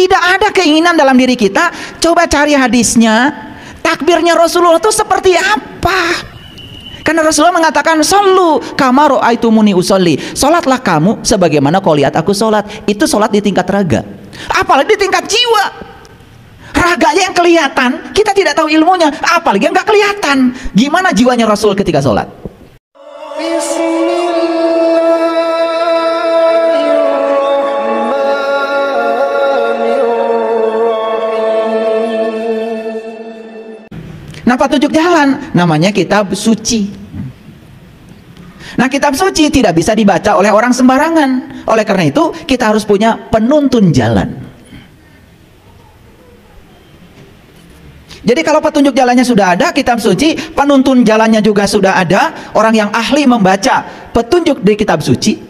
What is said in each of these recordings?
Tidak ada keinginan dalam diri kita. Coba cari hadisnya, takbirnya Rasulullah itu seperti apa? Karena Rasulullah mengatakan, "Shollu kama ra'aitumuni usolli." Salatlah kamu sebagaimana kau lihat aku salat. Itu salat di tingkat raga. Apalagi di tingkat jiwa. Raganya yang kelihatan, kita tidak tahu ilmunya, apalagi yang nggak kelihatan. Gimana jiwanya Rasul ketika salat? Nah, petunjuk jalan namanya kitab suci. Nah, kitab suci tidak bisa dibaca oleh orang sembarangan. Oleh karena itu, kita harus punya penuntun jalan. Jadi kalau petunjuk jalannya sudah ada, kitab suci, penuntun jalannya juga sudah ada, orang yang ahli membaca petunjuk di kitab suci,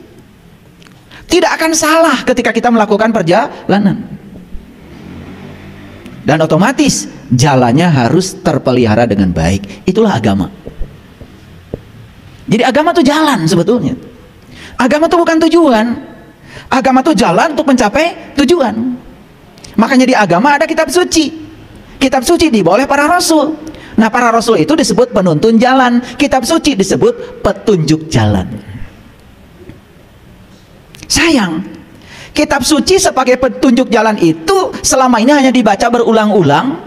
tidak akan salah ketika kita melakukan perjalanan. Dan otomatis jalannya harus terpelihara dengan baik. Itulah agama. Jadi agama itu jalan sebetulnya. Agama itu bukan tujuan. Agama itu jalan untuk mencapai tujuan. Makanya di agama ada kitab suci. Kitab suci dibawa oleh para rasul. Nah, para rasul itu disebut penuntun jalan. Kitab suci disebut petunjuk jalan. Sayang, kitab suci sebagai petunjuk jalan itu selama ini hanya dibaca berulang-ulang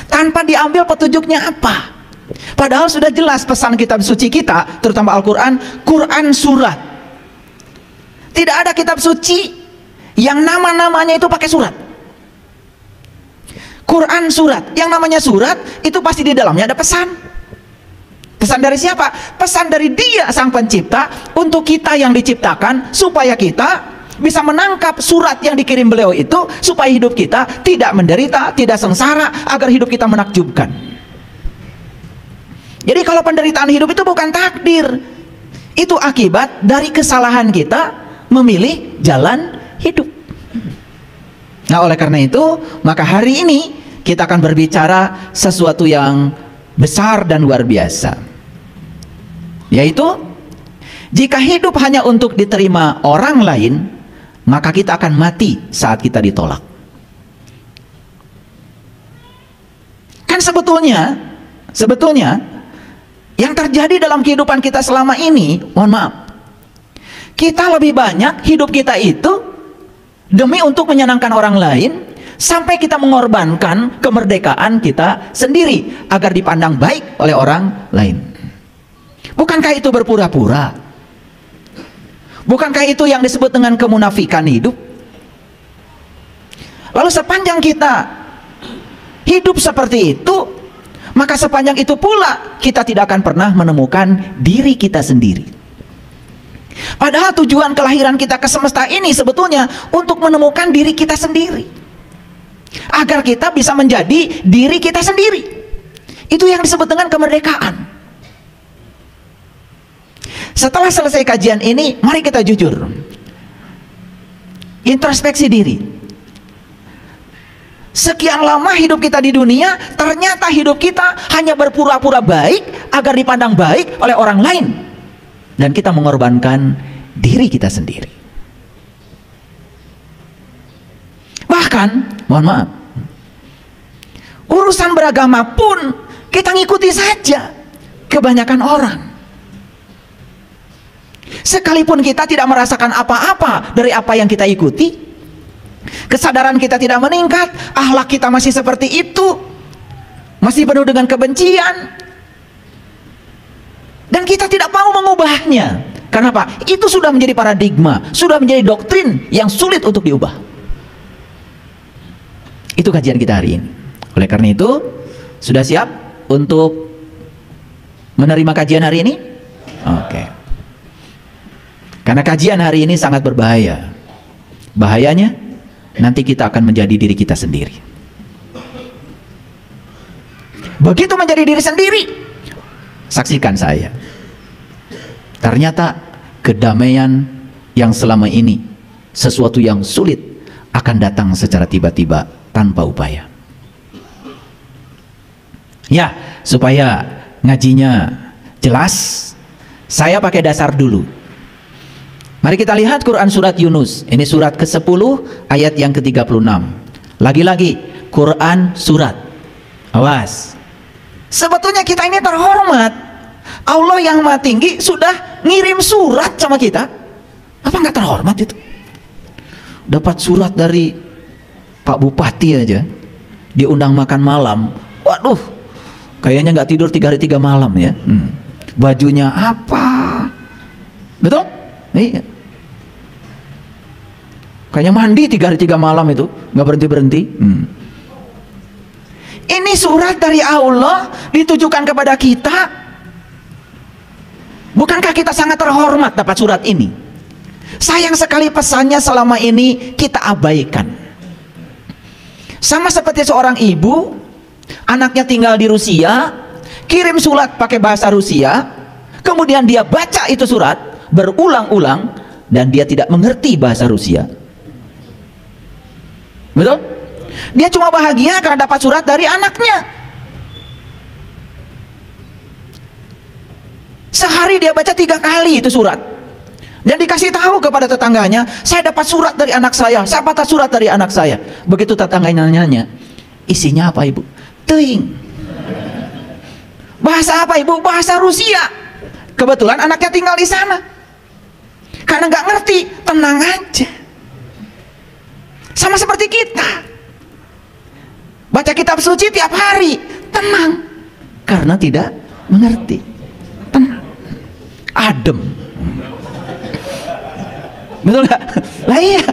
tanpa diambil petunjuknya apa. Padahal sudah jelas pesan kitab suci kita, terutama Al-Quran, Quran surat. Tidak ada kitab suci yang nama-namanya itu pakai surat. Quran surat, yang namanya surat itu pasti di dalamnya ada pesan. Pesan dari siapa? Pesan dari Dia Sang Pencipta untuk kita yang diciptakan, supaya kita bisa menangkap surat yang dikirim beliau itu, supaya hidup kita tidak menderita, tidak sengsara, agar hidup kita menakjubkan. Jadi kalau penderitaan hidup itu bukan takdir, itu akibat dari kesalahan kita memilih jalan hidup. Nah, oleh karena itu, maka hari ini kita akan berbicara sesuatu yang besar dan luar biasa, yaitu jika hidup hanya untuk diterima orang lain, maka kita akan mati saat kita ditolak. Kan sebetulnya yang terjadi dalam kehidupan kita selama ini, mohon maaf, kita lebih banyak hidup kita itu demi untuk menyenangkan orang lain, sampai kita mengorbankan kemerdekaan kita sendiri agar dipandang baik oleh orang lain. Bukankah itu berpura-pura? Bukankah itu yang disebut dengan kemunafikan hidup? Lalu sepanjang kita hidup seperti itu, maka sepanjang itu pula kita tidak akan pernah menemukan diri kita sendiri. Padahal tujuan kelahiran kita ke semesta ini sebetulnya untuk menemukan diri kita sendiri, agar kita bisa menjadi diri kita sendiri. Itu yang disebut dengan kemerdekaan. Setelah selesai kajian ini, mari kita jujur, introspeksi diri. Sekian lama hidup kita di dunia, ternyata hidup kita hanya berpura-pura baik agar dipandang baik oleh orang lain, dan kita mengorbankan diri kita sendiri. Bahkan, mohon maaf, urusan beragama pun kita ngikuti saja kebanyakan orang. Sekalipun kita tidak merasakan apa-apa dari apa yang kita ikuti, kesadaran kita tidak meningkat, akhlak kita masih seperti itu, masih penuh dengan kebencian, dan kita tidak mau mengubahnya. Kenapa? Itu sudah menjadi paradigma, sudah menjadi doktrin yang sulit untuk diubah. Itu kajian kita hari ini. Oleh karena itu, sudah siap untuk menerima kajian hari ini? Oke. Karena kajian hari ini sangat berbahaya. Bahayanya, nanti kita akan menjadi diri kita sendiri. Begitu menjadi diri sendiri, saksikan saya, ternyata kedamaian yang selama ini sesuatu yang sulit akan datang secara tiba-tiba tanpa upaya. Ya, supaya ngajinya jelas, saya pakai dasar dulu. Mari kita lihat Quran surat Yunus. Ini surat ke-10 ayat yang ke-36. Lagi-lagi Quran surat. Awas. Sebetulnya kita ini terhormat. Allah yang Maha Tinggi sudah ngirim surat sama kita. Apa nggak terhormat itu? Dapat surat dari Pak Bupati aja, diundang makan malam. Waduh, kayaknya nggak tidur 3 hari 3 malam ya. Bajunya apa? Betul? Iya. Kayaknya mandi 3 hari 3 malam itu, nggak berhenti-berhenti. Ini surat dari Allah ditujukan kepada kita. Bukankah kita sangat terhormat dapat surat ini? Sayang sekali pesannya selama ini kita abaikan. Sama seperti seorang ibu, anaknya tinggal di Rusia, kirim surat pakai bahasa Rusia, kemudian dia baca itu surat berulang-ulang dan dia tidak mengerti bahasa Rusia. Betul? Dia cuma bahagia karena dapat surat dari anaknya. Sehari dia baca 3 kali itu surat, dan dikasih tahu kepada tetangganya, saya dapat surat dari anak saya, saya dapat surat dari anak saya. Begitu tetangganya nanya, isinya apa ibu? Teuing. Bahasa apa ibu? Bahasa Rusia. Kebetulan anaknya tinggal di sana. Karena nggak ngerti, tenang aja. Sama seperti kita, baca kitab suci tiap hari, tenang, karena tidak mengerti. Tenang, adem. Betul nggak? Lah iya,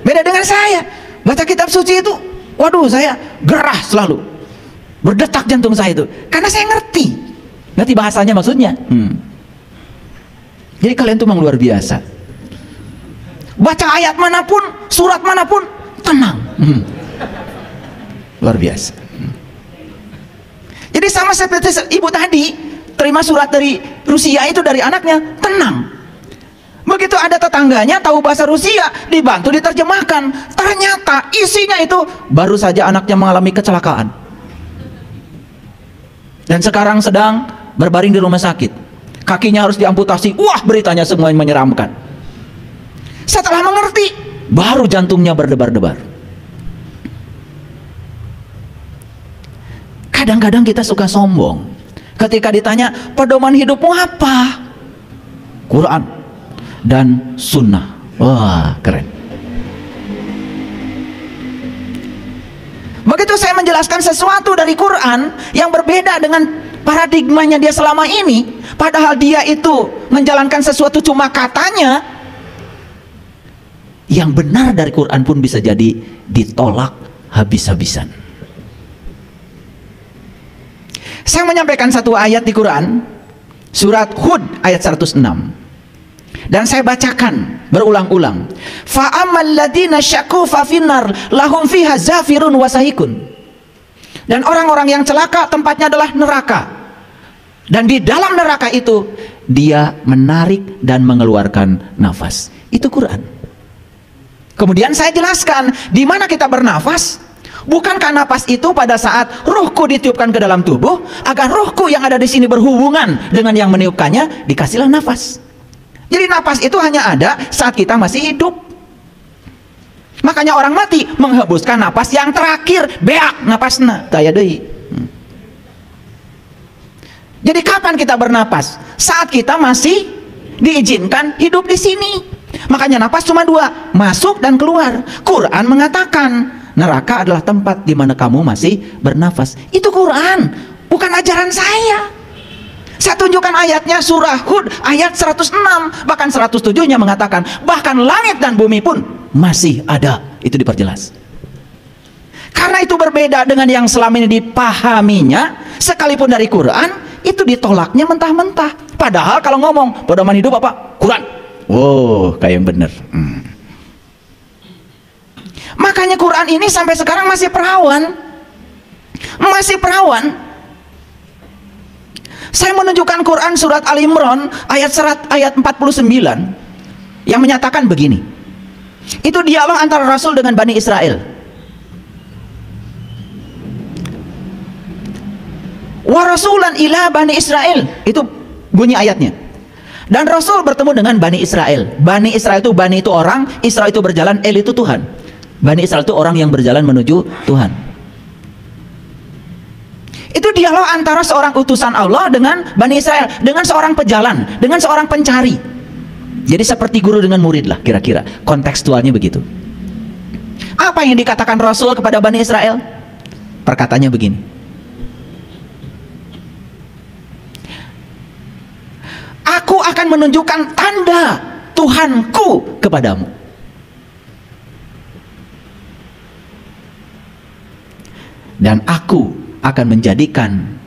beda dengan saya. Baca kitab suci itu, waduh, saya gerah selalu, berdetak jantung saya itu, karena saya ngerti bahasanya maksudnya. Jadi kalian tuh memang luar biasa. Baca ayat manapun, surat manapun, tenang. Luar biasa. Jadi sama seperti ibu tadi, terima surat dari Rusia itu dari anaknya, tenang. Begitu ada tetangganya tahu bahasa Rusia, dibantu diterjemahkan, ternyata isinya itu baru saja anaknya mengalami kecelakaan dan sekarang sedang berbaring di rumah sakit, kakinya harus diamputasi. Wah, beritanya semua menyeramkan. Setelah mengerti, baru jantungnya berdebar-debar. Kadang-kadang kita suka sombong ketika ditanya, pedoman hidupmu apa? Quran dan sunnah. Wah, keren. Begitu saya menjelaskan sesuatu dari Quran yang berbeda dengan paradigmanya dia selama ini, padahal dia itu menjalankan sesuatu cuma katanya, yang benar dari Quran pun bisa jadi ditolak habis-habisan. Saya menyampaikan satu ayat di Quran, surat Hud ayat 106, dan saya bacakan berulang-ulang. Fa'amal ladina syaku fafinar lahum fiha zafirun wasahikun. Dan orang-orang yang celaka tempatnya adalah neraka, dan di dalam neraka itu dia menarik dan mengeluarkan nafas. Itu Quran. Kemudian saya jelaskan di mana kita bernafas. Bukankah nafas itu pada saat ruhku ditiupkan ke dalam tubuh, agar ruhku yang ada di sini berhubungan dengan yang meniupkannya, dikasihlah nafas. Jadi nafas itu hanya ada saat kita masih hidup. Makanya orang mati menghembuskan nafas yang terakhir, beak napasna daya deui. Jadi kapan kita bernapas? Saat kita masih diizinkan hidup di sini. Makanya napas cuma 2, masuk dan keluar. Quran mengatakan neraka adalah tempat di mana kamu masih bernafas. Itu Quran, bukan ajaran saya. Saya tunjukkan ayatnya, surah Hud ayat 106, bahkan 107-nya mengatakan bahkan langit dan bumi pun masih ada. Itu diperjelas. Karena itu berbeda dengan yang selama ini dipahaminya, sekalipun dari Quran itu ditolaknya mentah-mentah. Padahal kalau ngomong pedoman hidup apa? Quran. Oh, kayak yang bener. Makanya Quran ini sampai sekarang masih perawan. Masih perawan. Saya menunjukkan Quran surat Al-Imran ayat 49 yang menyatakan begini. Itu dialog antara Rasul dengan Bani Israel. Wa rasulan ila Bani Israel. Itu bunyi ayatnya. Dan Rasul bertemu dengan Bani Israel. Bani Israel itu, Bani itu orang, Israel itu berjalan, El itu Tuhan. Bani Israel itu orang yang berjalan menuju Tuhan. Itu dialog antara seorang utusan Allah dengan Bani Israel, dengan seorang pejalan, dengan seorang pencari. Jadi seperti guru dengan murid lah kira-kira, kontekstualnya begitu. Apa yang dikatakan Rasul kepada Bani Israel? Perkataannya begini, aku akan menunjukkan tanda Tuhanku kepadamu. Dan aku akan menjadikan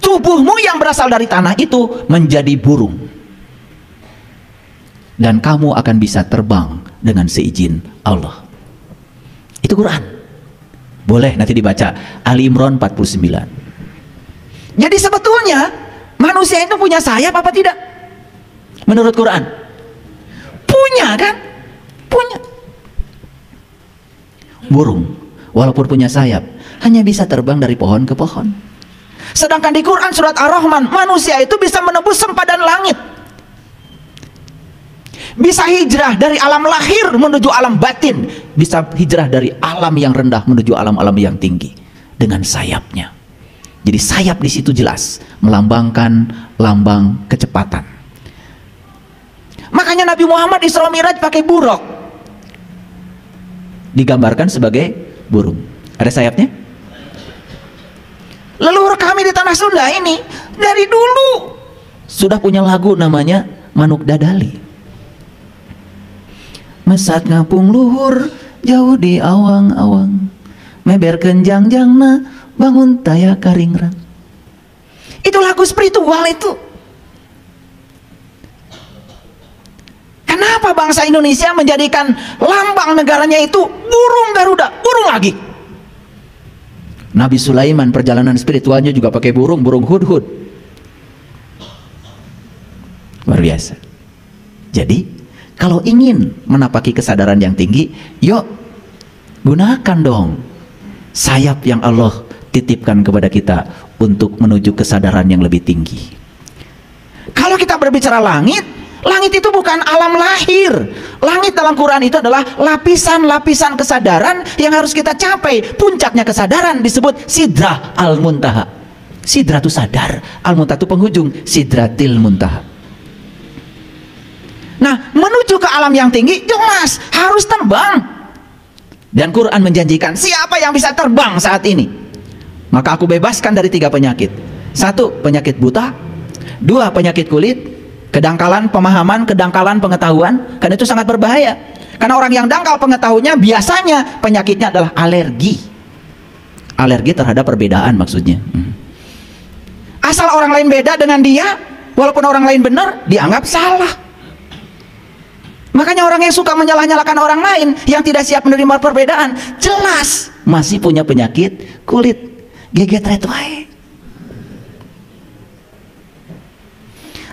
tubuhmu yang berasal dari tanah itu menjadi burung. Dan kamu akan bisa terbang dengan seizin Allah. Itu Quran. Boleh nanti dibaca Ali Imran 49. Jadi sebetulnya manusia itu punya sayap apa tidak? Menurut Quran punya kan? Punya. Burung walaupun punya sayap hanya bisa terbang dari pohon ke pohon. Sedangkan di Quran surat Ar-Rahman, manusia itu bisa menembus sempadan langit, bisa hijrah dari alam lahir menuju alam batin, bisa hijrah dari alam yang rendah menuju alam-alam yang tinggi dengan sayapnya. Jadi sayap di situ jelas melambangkan lambang kecepatan. Makanya Nabi Muhammad Isra Mi'raj pakai buruk, digambarkan sebagai burung. Ada sayapnya. Leluhur kami di tanah Sunda ini dari dulu sudah punya lagu namanya Manuk Dadali. Mesat ngapung luhur jauh di awang-awang, meber kenjang jangna bangun taya karingrang. Itu lagu spiritual itu. Kenapa bangsa Indonesia menjadikan lambang negaranya itu burung Garuda, burung lagi? Nabi Sulaiman perjalanan spiritualnya juga pakai burung hudhud. Luar biasa. Jadi kalau ingin menapaki kesadaran yang tinggi, yuk gunakan dong sayap yang Allah titipkan kepada kita untuk menuju kesadaran yang lebih tinggi. Kalau kita berbicara langit, langit itu bukan alam lahir. Langit dalam Quran itu adalah lapisan-lapisan kesadaran yang harus kita capai. Puncaknya kesadaran disebut Sidrah Al-Muntaha. Sidrah itu sadar, Al-Muntaha itu penghujung, Sidratil Muntaha. Nah, menuju ke alam yang tinggi jelas harus terbang. Dan Quran menjanjikan siapa yang bisa terbang saat ini, maka aku bebaskan dari 3 penyakit. 1, penyakit buta. 2, penyakit kulit. Kedangkalan pemahaman, kedangkalan pengetahuan. Karena itu sangat berbahaya. Karena orang yang dangkal pengetahuannya biasanya penyakitnya adalah alergi. Alergi terhadap perbedaan maksudnya. Asal orang lain beda dengan dia, walaupun orang lain benar, dianggap salah. Makanya orang yang suka menyalah-nyalahkan orang lain yang tidak siap menerima perbedaan, jelas masih punya penyakit kulit. Geget retwae.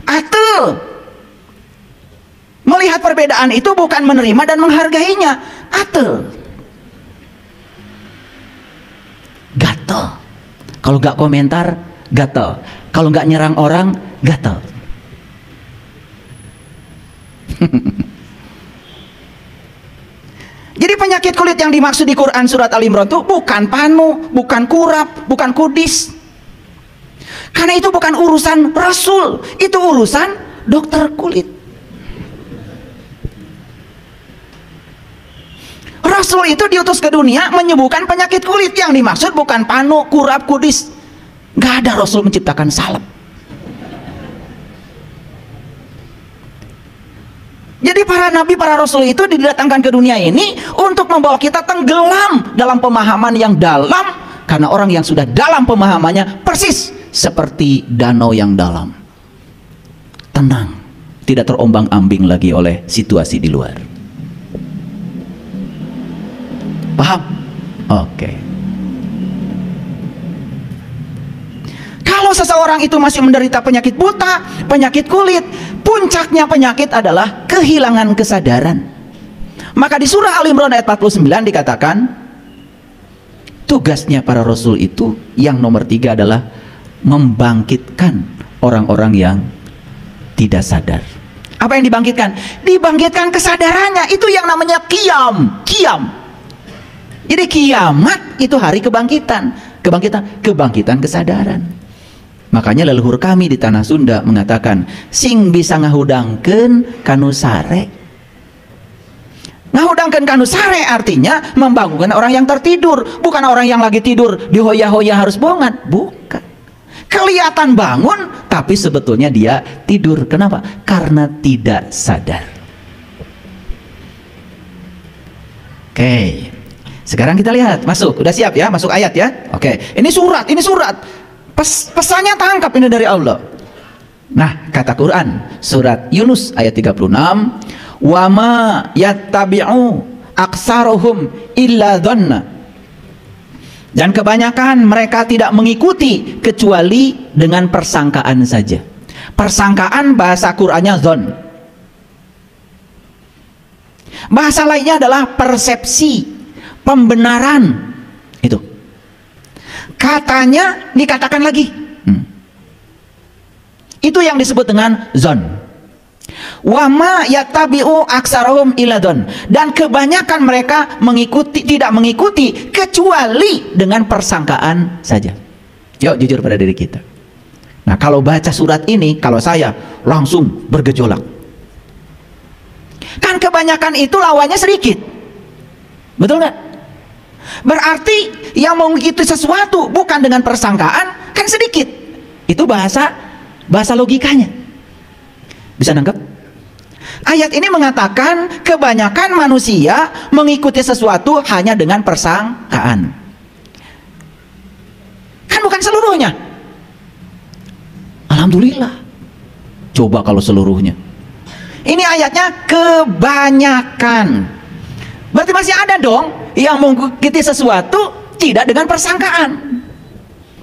Atau melihat perbedaan itu bukan menerima dan menghargainya. Atau gatel. Kalau nggak komentar, gatel. Kalau nggak nyerang orang, gatel. Jadi penyakit kulit yang dimaksud di Quran surat Al-Imran itu bukan panu, bukan kurap, bukan kudis. Karena itu bukan urusan Rasul, itu urusan dokter kulit. Rasul itu diutus ke dunia menyembuhkan penyakit kulit. Yang dimaksud bukan panu, kurap, kudis. Gak ada Rasul menciptakan salep. Jadi para nabi, para rasul itu didatangkan ke dunia ini untuk membawa kita tenggelam dalam pemahaman yang dalam. Karena orang yang sudah dalam pemahamannya persis seperti danau yang dalam, tenang, tidak terombang-ambing lagi oleh situasi di luar. Paham? Oke. Kalau seseorang itu masih menderita penyakit buta, penyakit kulit, puncaknya penyakit adalah kehilangan kesadaran. Maka di surah Al-Imran ayat 49 dikatakan, tugasnya para rasul itu yang nomor 3 adalah membangkitkan orang-orang yang tidak sadar. Apa yang dibangkitkan? Dibangkitkan kesadarannya. Itu yang namanya qiyam. Qiyam. Jadi kiamat itu hari kebangkitan kesadaran. Makanya leluhur kami di tanah Sunda mengatakan, sing bisa ngahudangkeun kanu sare. Ngahudangkeun kanu sare artinya membangunkan orang yang tertidur, bukan orang yang lagi tidur dihoya-hoya harus bongat, bukan. Kelihatan bangun tapi sebetulnya dia tidur. Kenapa? Karena tidak sadar. Oke, sekarang kita lihat, masuk, udah siap ya, masuk ayat ya. Oke, ini surat. Pesannya tangkap ini dari Allah. Nah, kata Quran, surat Yunus ayat 36, wa ma yattabi'u aksaruhum illa dhanna. Dan kebanyakan mereka tidak mengikuti kecuali dengan persangkaan saja. Persangkaan bahasa Qur'annya dhon. Bahasa lainnya adalah persepsi, pembenaran. Itu. Katanya dikatakan lagi. Itu yang disebut dengan zon. Wa ma yattabi'u aksaruhum illa dhon. Dan kebanyakan mereka tidak mengikuti kecuali dengan persangkaan saja. Yuk jujur pada diri kita. Nah, kalau baca surat ini, kalau saya langsung bergejolak. Kan kebanyakan itu lawannya sedikit. Betul nggak? Berarti yang mengikuti sesuatu bukan dengan persangkaan kan sedikit. Itu bahasa logikanya. Bisa nangkep? Ayat ini mengatakan kebanyakan manusia mengikuti sesuatu hanya dengan persangkaan. Kan bukan seluruhnya. Alhamdulillah. Coba kalau seluruhnya. Ini ayatnya kebanyakan. Berarti masih ada dong yang mengikuti sesuatu tidak dengan persangkaan,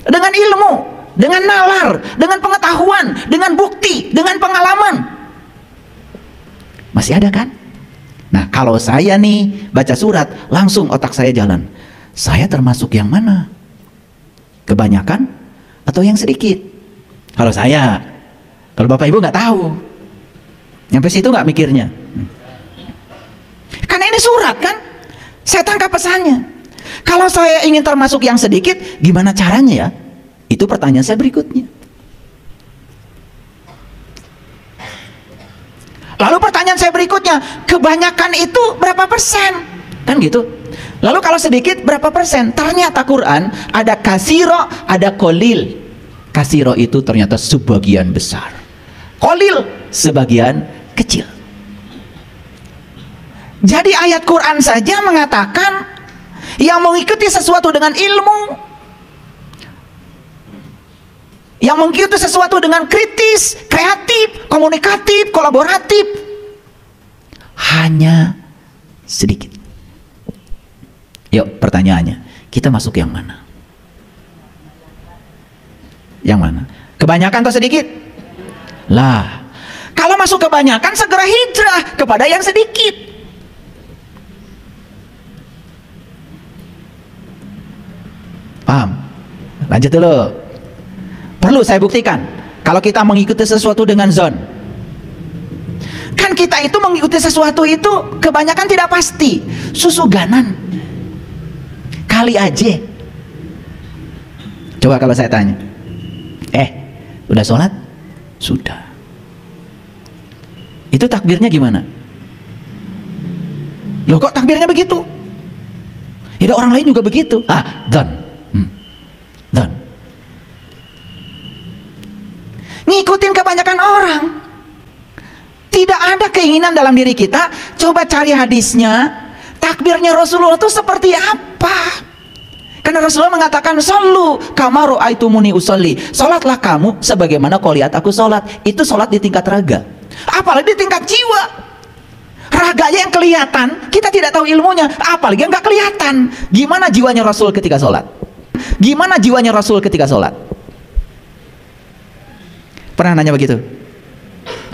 dengan ilmu, dengan nalar, dengan pengetahuan, dengan bukti, dengan pengalaman. Masih ada kan? Nah, kalau saya nih baca surat, langsung otak saya jalan. Saya termasuk yang mana? Kebanyakan atau yang sedikit? Kalau saya, kalau Bapak Ibu nggak tahu. Nyampe situ nggak mikirnya. Karena ini surat kan, saya tangkap pesannya. Kalau saya ingin termasuk yang sedikit, gimana caranya ya? Itu pertanyaan saya berikutnya. Lalu pertanyaan saya berikutnya, kebanyakan itu berapa persen? Kan gitu. Lalu kalau sedikit berapa persen? Ternyata Quran ada kasiro, ada kolil. Kasiro itu ternyata sebagian besar. Kolil sebagian kecil. Jadi ayat Quran saja mengatakan yang mengikuti sesuatu dengan ilmu, yang mengikuti sesuatu dengan kritis, kreatif, komunikatif, kolaboratif, hanya sedikit. Yuk pertanyaannya, kita masuk yang mana? Yang mana? Kebanyakan atau sedikit? Lah, kalau masuk kebanyakan segera hijrah kepada yang sedikit. Paham? Lanjut dulu. Perlu saya buktikan. Kalau kita mengikuti sesuatu dengan zon, kan kita itu mengikuti sesuatu itu kebanyakan tidak pasti. Susuganan. Kali aja. Coba kalau saya tanya, udah sholat? Sudah. Itu takbirnya gimana? Loh kok takbirnya begitu? Ya orang lain juga begitu. Done. Done. Ngikutin kebanyakan orang. Tidak ada keinginan dalam diri kita. Coba cari hadisnya. Takbirnya Rasulullah itu seperti apa? Karena Rasulullah mengatakan, "Shallu kama ra'aitumuni usolli." Salatlah kamu sebagaimana kau lihat aku salat. Itu salat di tingkat raga. Apalagi di tingkat jiwa. Raganya yang kelihatan, kita tidak tahu ilmunya, apalagi yang nggak kelihatan. Gimana jiwanya Rasul ketika sholat? Gimana jiwanya Rasul ketika sholat? Pernah nanya begitu?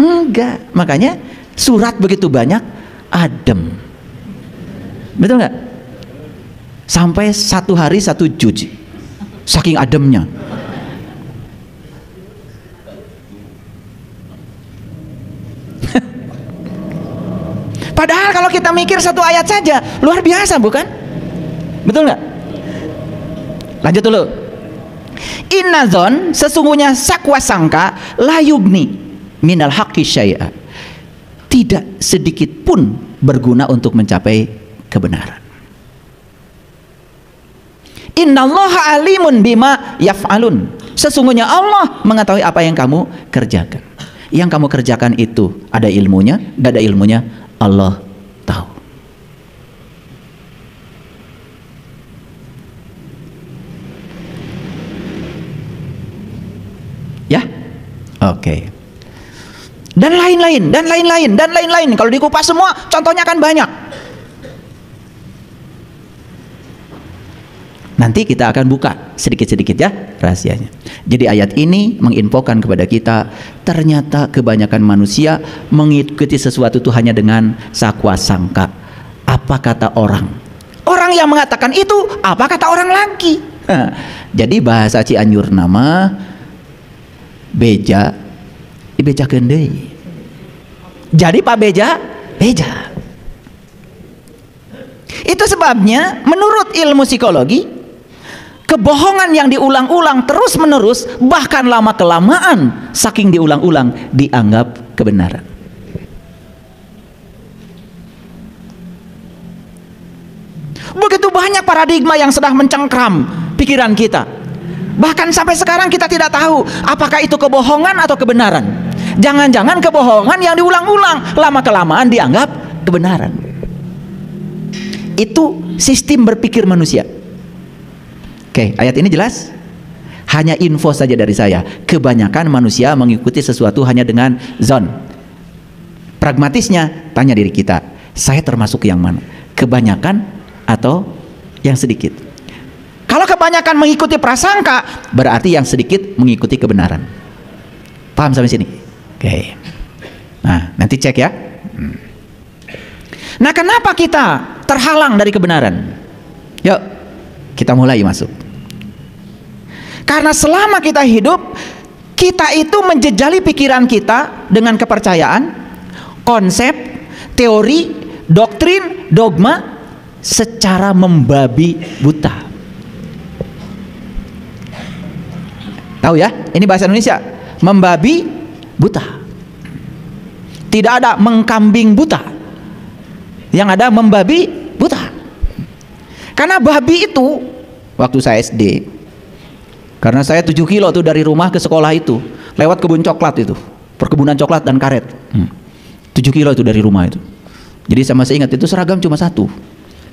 Enggak. Makanya surat begitu banyak, adem. Betul nggak? Sampai 1 hari 1 juz, saking ademnya. Padahal kalau kita mikir 1 ayat saja luar biasa, bukan? Betul nggak? Lanjut dulu. Inna zon, sesungguhnya sakwa sangka, la yugni minal haqqi syai'a, tidak sedikit pun berguna untuk mencapai kebenaran. Innallaha alimun bima yaf'alun, sesungguhnya Allah mengetahui apa yang kamu kerjakan. Yang kamu kerjakan itu ada ilmunya, gak ada ilmunya, Allah tahu. Ya, oke. Dan lain-lain, dan lain-lain, dan lain-lain. Kalau dikupas semua, contohnya kan banyak. Nanti kita akan buka sedikit-sedikit ya rahasianya. Jadi ayat ini menginfokan kepada kita, ternyata kebanyakan manusia mengikuti sesuatu itu hanya dengan sakwa sangka. Apa kata orang? Orang yang mengatakan itu, apa kata orang lagi? Jadi bahasa Cianjur nama beja dibeja gendei. Jadi Pak Beja, beja. Itu sebabnya menurut ilmu psikologi, kebohongan yang diulang-ulang terus menerus, bahkan lama kelamaan saking diulang-ulang, dianggap kebenaran. Begitu banyak paradigma yang sedang mencengkram pikiran kita. Bahkan sampai sekarang kita tidak tahu apakah itu kebohongan atau kebenaran. Jangan-jangan kebohongan yang diulang-ulang, lama kelamaan dianggap kebenaran. Itu sistem berpikir manusia. Oke, ayat ini jelas? Hanya info saja dari saya. Kebanyakan manusia mengikuti sesuatu hanya dengan zon. Pragmatisnya, tanya diri kita, saya termasuk yang mana? Kebanyakan atau yang sedikit? Kalau kebanyakan mengikuti prasangka, berarti yang sedikit mengikuti kebenaran. Paham sampai sini? Oke. Nah, nanti cek ya. Nah, kenapa kita terhalang dari kebenaran? Yuk, kita mulai masuk. Karena selama kita hidup, kita itu menjejali pikiran kita dengan kepercayaan, konsep, teori, doktrin, dogma secara membabi buta. Tahu ya? Ini bahasa Indonesia. Membabi buta. Tidak ada mengkambing buta. Yang ada membabi buta. Karena babi itu, waktu saya SD, karena saya 7 kilo tuh dari rumah ke sekolah itu, lewat kebun coklat itu, perkebunan coklat dan karet. 7 kilo itu dari rumah itu. Jadi saya masih ingat, itu seragam cuma satu.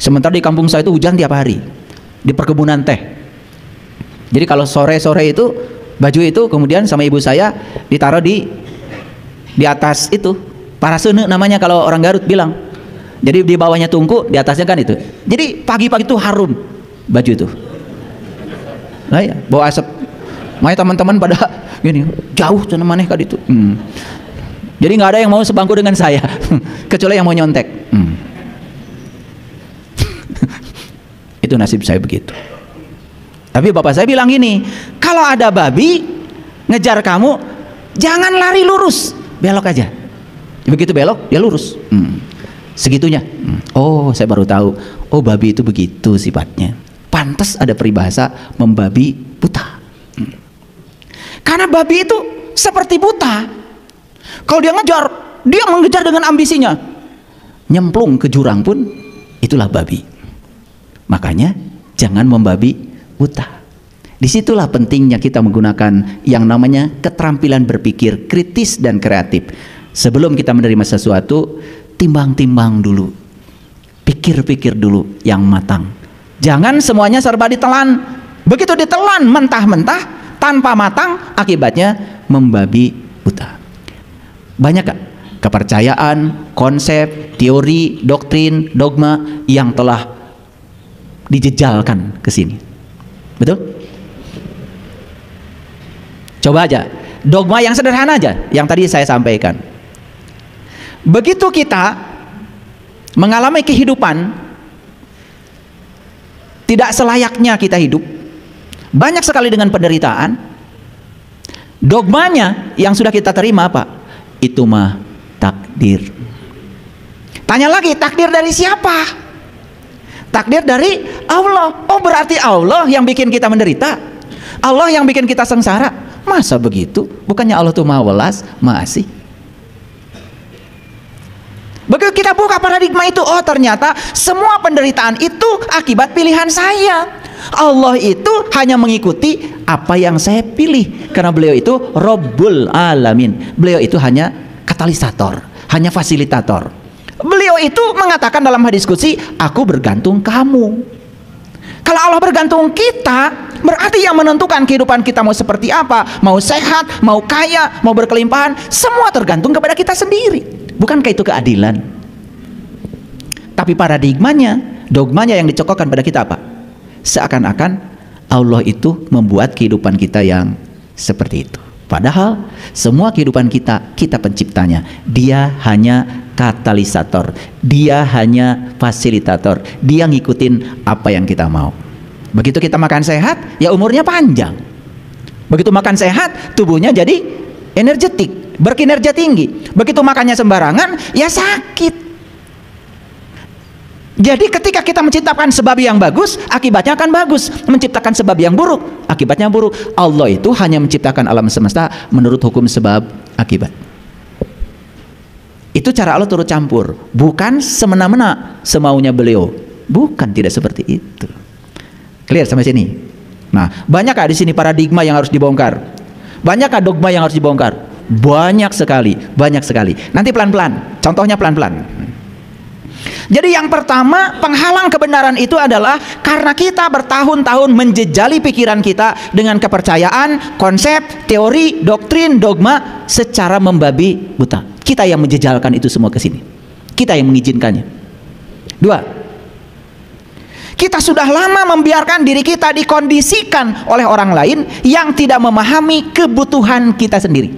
Sementara di kampung saya itu hujan tiap hari, di perkebunan teh. Jadi kalau sore-sore itu, baju itu kemudian sama ibu saya ditaruh di atas itu, parasene namanya kalau orang Garut bilang. Jadi di bawahnya tungku, di atasnya kan itu. Jadi pagi-pagi itu harum baju itu. Nah ya, bawa asap. Makanya teman-teman pada gini, jauh sana maneh kan itu. Jadi nggak ada yang mau sebangku dengan saya, kecuali yang mau nyontek. Itu nasib saya begitu. Tapi bapak saya bilang gini, kalau ada babi ngejar kamu, jangan lari lurus, belok aja. Begitu belok, dia lurus. Segitunya. Oh, saya baru tahu. Oh, babi itu begitu sifatnya. Pantas ada peribahasa membabi buta. Karena babi itu seperti buta. Kalau dia ngejar, dia mengejar dengan ambisinya. Nyemplung ke jurang pun itulah babi. Makanya jangan membabi buta. Disitulah pentingnya kita menggunakan yang namanya keterampilan berpikir kritis dan kreatif. Sebelum kita menerima sesuatu, timbang-timbang dulu, pikir-pikir dulu yang matang. Jangan semuanya serba ditelan. Begitu ditelan mentah-mentah tanpa matang, akibatnya membabi buta. Banyak gak kepercayaan, konsep, teori, doktrin, dogma yang telah dijejalkan ke sini? Betul? Coba aja, dogma yang sederhana aja yang tadi saya sampaikan. Begitu kita mengalami kehidupan tidak selayaknya kita hidup, banyak sekali dengan penderitaan, dogmanya yang sudah kita terima apa? Itu mah takdir. Tanya lagi, takdir dari siapa? Takdir dari Allah. Oh, berarti Allah yang bikin kita menderita, Allah yang bikin kita sengsara. Masa begitu? Bukannya Allah tuh Maha Welas, Maha Asih? Begitu kita buka paradigma itu, oh ternyata semua penderitaan itu akibat pilihan saya. Allah itu hanya mengikuti apa yang saya pilih, karena beliau itu Rabbul Alamin. Beliau itu hanya katalisator, hanya fasilitator. Beliau itu mengatakan dalam hadis qudsi, aku bergantung kamu. Kalau Allah bergantung kita, berarti yang menentukan kehidupan kita mau seperti apa, mau sehat, mau kaya, mau berkelimpahan, semua tergantung kepada kita sendiri. Bukankah itu keadilan? Tapi paradigmanya, dogmanya yang dicokokkan pada kita apa? Seakan-akan Allah itu membuat kehidupan kita yang seperti itu. Padahal semua kehidupan kita, kita penciptanya. Dia hanya katalisator, dia hanya fasilitator, dia ngikutin apa yang kita mau. Begitu kita makan sehat, ya umurnya panjang. Begitu makan sehat, tubuhnya jadi energetik, berkinerja tinggi. Begitu makannya sembarangan, ya sakit. Jadi ketika kita menciptakan sebab yang bagus, akibatnya akan bagus. Menciptakan sebab yang buruk, akibatnya buruk. Allah itu hanya menciptakan alam semesta menurut hukum sebab akibat. Itu cara Allah turut campur, bukan semena-mena semaunya beliau. Bukan, tidak seperti itu. Clear sampai sini? Nah, banyakkah di sini paradigma yang harus dibongkar? Banyakkah dogma yang harus dibongkar? Banyak sekali, banyak sekali. Nanti pelan-pelan, contohnya pelan-pelan. Jadi yang pertama, penghalang kebenaran itu adalah karena kita bertahun-tahun menjejali pikiran kita dengan kepercayaan, konsep, teori, doktrin, dogma secara membabi buta. Kita yang menjejalkan itu semua ke sini. Kita yang mengizinkannya. Dua, kita sudah lama membiarkan diri kita dikondisikan oleh orang lain yang tidak memahami kebutuhan kita sendiri.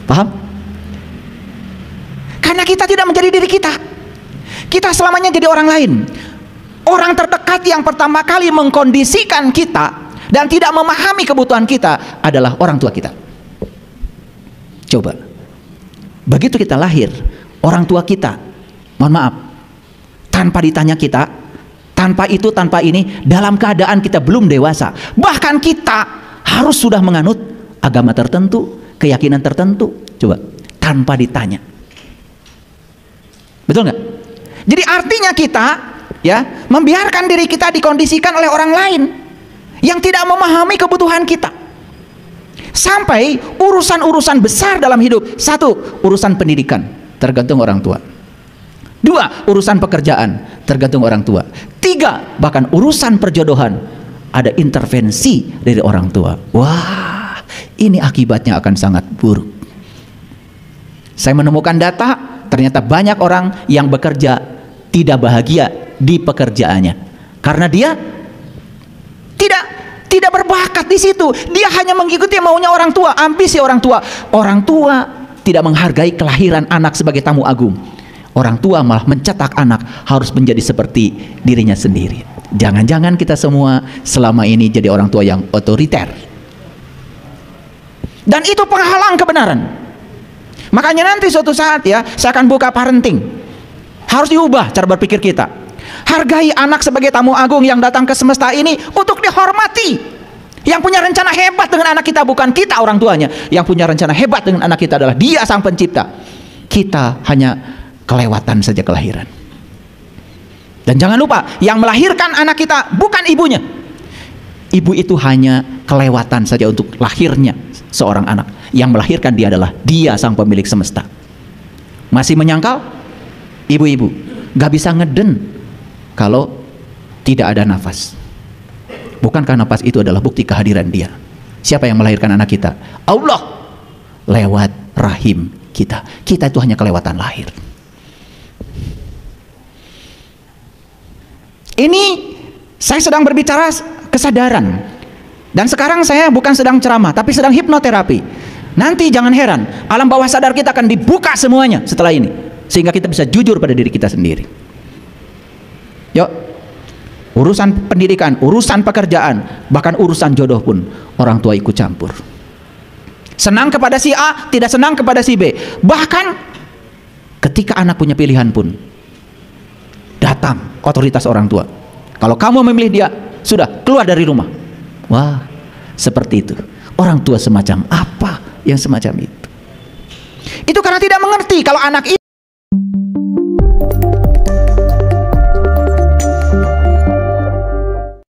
Paham? Karena kita tidak menjadi diri kita. Kita selamanya jadi orang lain. Orang terdekat yang pertama kali mengkondisikan kita dan tidak memahami kebutuhan kita adalah orang tua kita. Coba, begitu kita lahir, orang tua kita, mohon maaf, tanpa ditanya kita, tanpa itu, tanpa ini, dalam keadaan kita belum dewasa, bahkan kita harus sudah menganut agama tertentu, keyakinan tertentu, coba, tanpa ditanya. Betul nggak? Jadi artinya kita ya membiarkan diri kita dikondisikan oleh orang lain yang tidak memahami kebutuhan kita. Sampai urusan-urusan besar dalam hidup, satu, urusan pendidikan tergantung orang tua. Dua, urusan pekerjaan tergantung orang tua. Tiga, bahkan urusan perjodohan ada intervensi dari orang tua. Wah, ini akibatnya akan sangat buruk. Saya menemukan data, ternyata banyak orang yang bekerja tidak bahagia di pekerjaannya karena dia tidak berbakat di situ. Dia hanya mengikuti maunya orang tua, ambisi orang tua. Orang tua tidak menghargai kelahiran anak sebagai tamu agung. Orang tua malah mencetak anak harus menjadi seperti dirinya sendiri. Jangan-jangan kita semua selama ini jadi orang tua yang otoriter. Dan itu penghalang kebenaran. Makanya nanti suatu saat ya, saya akan buka parenting. Harus diubah cara berpikir kita. Hargai anak sebagai tamu agung yang datang ke semesta ini untuk dihormati. Yang punya rencana hebat dengan anak kita bukan kita orang tuanya. Yang punya rencana hebat dengan anak kita adalah Dia sang pencipta. Kita hanya kelewatan saja kelahiran. Dan jangan lupa, yang melahirkan anak kita bukan ibunya. Ibu itu hanya kelewatan saja untuk lahirnya seorang anak. Yang melahirkan dia adalah Dia sang pemilik semesta. Masih menyangkal? Ibu-ibu gak bisa ngeden kalau tidak ada nafas. Bukankah nafas itu adalah bukti kehadiran Dia? Siapa yang melahirkan anak kita? Allah lewat rahim kita. Kita itu hanya kelewatan lahir. Ini saya sedang berbicara kesadaran. Dan sekarang saya bukan sedang ceramah, tapi sedang hipnoterapi. Nanti jangan heran, alam bawah sadar kita akan dibuka semuanya setelah ini, sehingga kita bisa jujur pada diri kita sendiri. Yuk, urusan pendidikan, urusan pekerjaan, bahkan urusan jodoh pun orang tua ikut campur. Senang kepada si A, tidak senang kepada si B. Bahkan ketika anak punya pilihan pun, datang hantam otoritas orang tua. Kalau kamu memilih dia, sudah keluar dari rumah. Wah, seperti itu. Orang tua semacam apa yang semacam itu? Itu karena tidak mengerti kalau anak itu